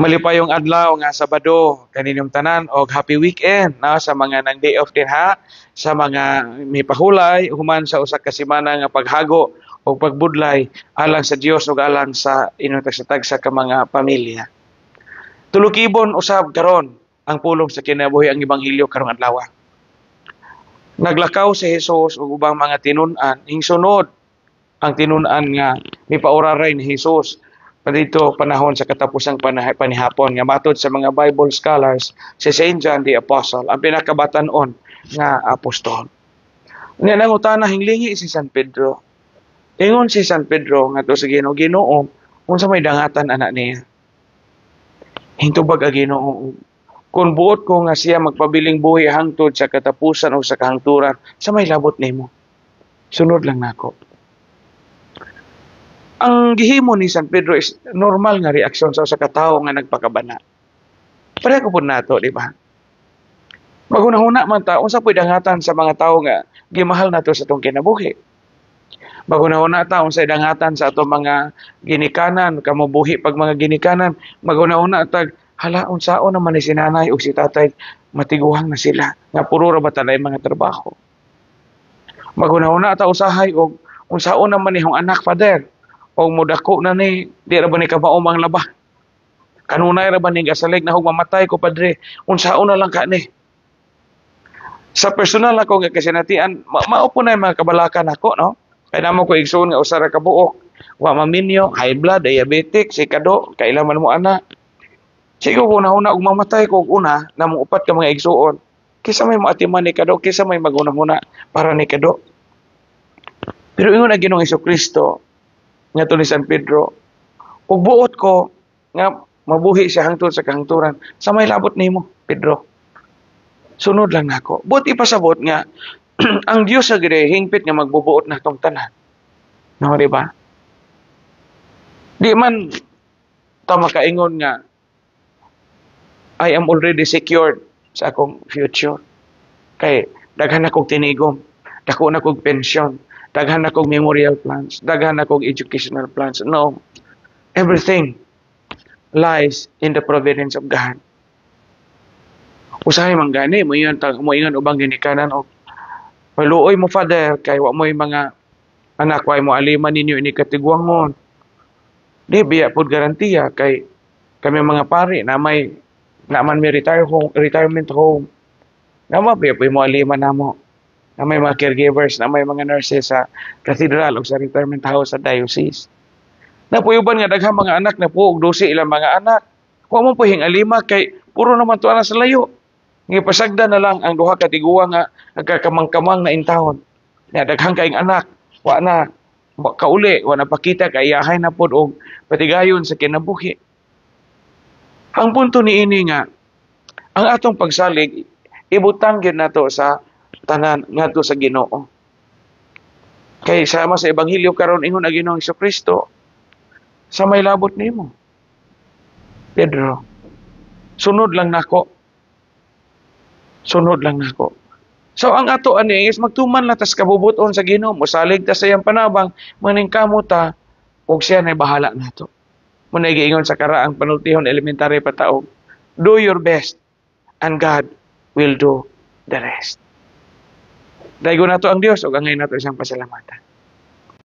Malipayong adlaw nga Sabado kaninyong tanan og happy weekend na sa mga nang day off din ha, sa mga may pahulay human sa usa ka semana nga paghago o pagbudlay alang sa Dios ug alang sa inyong tagsa ka mga pamilya. Tulukibon usab karon ang pulong sa kinabuhi ang ebanghelyo karong adlaw. Naglakaw si Jesus ug ubang mga tinun-an, hingsunod ang tinun-an nga mipauraray ni Jesus dito panahon sa katapusang panihapon nga matod sa mga Bible scholars si Saint John the Apostle ang pinakabatan-on nga apostol. Nga nangutana hinglingi si San Pedro. Ingon si San Pedro nga to sa Ginoo, Ginoo, unsa may dangatan anak niya? Hintubag ang Ginoo, kung buot ko nga siya magpabiling buhi hangtod sa katapusan o sa kahangturan, sa may labot nimo. Sunod lang nako. Ang gihimo ni San Pedro is normal nga reaksyon sa katawo nga nagpakabana. Pareho po nato, di ba? Magunahuna man ta, unsa po'y dangatan sa mga tao nga gimahal nato sa itong kinabuhi. Magunahuna ta, unsay dangatan sa itong mga ginikanan, kamubuhi pag mga ginikanan. Magunahuna ta, hala, unsaon naman ni si nanay o si tatay, matiguhang na sila, nga puro ra ba talay mga trabaho. Magunahuna ta, usahay o unsaon naman ni hong anak, father, o mudako na ni, di ra ba ni kabaomang laba. Kanunay ra ba ni gasalig na mamatay ko, padre, unsaon na lang ka ni. Sa personal ako nga kasinatian, maupo na yung mga kabalakan ako, no? Kaya naman ko igsoon nga usara ka buok, wa maminyo, high blood, diabetic, sikado, kailaman mo anak. Sigo ko na ug mamatay ko una, namang upat ka mga igsoon. Kisa may maatiman ni kado, kisa may maguna-huna para ni kado. Pero ingon na Ginoong Hesukristo, nga to ni San Pedro, ug buot ko nga mabuhi siya hangtod sa kahangturan, sa may labot nimo, Pedro. Sunod lang nako. Buot ipasabot nga ang Dios sa gid hingpit nga magbubuot na tong tanan. No, di ba? Di man ta makaingon nga I am already secured sa akong future. Kay daghan akong tinigom, dako na kog pensyon, daghan akong memorial plans, daghan akong educational plans. No. Everything lies in the providence of God. Usahay man gani mo ingon ubang ginikanan og paluoy mo father kay wa mo'y mga anak way mo aliman ninyo ini katigwangon. Di biya pud garantiya kay kami mga pari na man may retirement home. Nama biya po mo aliman namo. Na may mga caregivers, na may mga nurses sa cathedral o sa retirement house sa diocese. Napuyuban nga daghang mga anak na po, 12 ilang mga anak. Huwag mo po hingalima kay puro naman to anak sa layo. Ngipasagda na lang ang duha ka tiguwa nga nagkakamang-kamang na intahon. Nga daghang kaing anak, wa na kauli, wa na pakita kay yahay na pod og patigayon sa kinabuhi. Ang punto ni ini nga ang atong pagsalig ibutang gyud nato sa tanan ngadto sa Ginoo. Kay sama sa ebanghelyo karon ingon ang Ginoong Hesukristo, sa may labot nimo, Pedro, sunod lang nako. Sunod lang nako. So ang ato ani is magtuman lang tas kabubuton sa Ginoo, mosalig ta sa iyang panabang, maningkamot ta ug siya na bahala nato. Muna giingon sa karaang panultihon elementary pataog, do your best and God will do the rest. Daigo nato ang Dios ug angay nato siyang pasalamatan.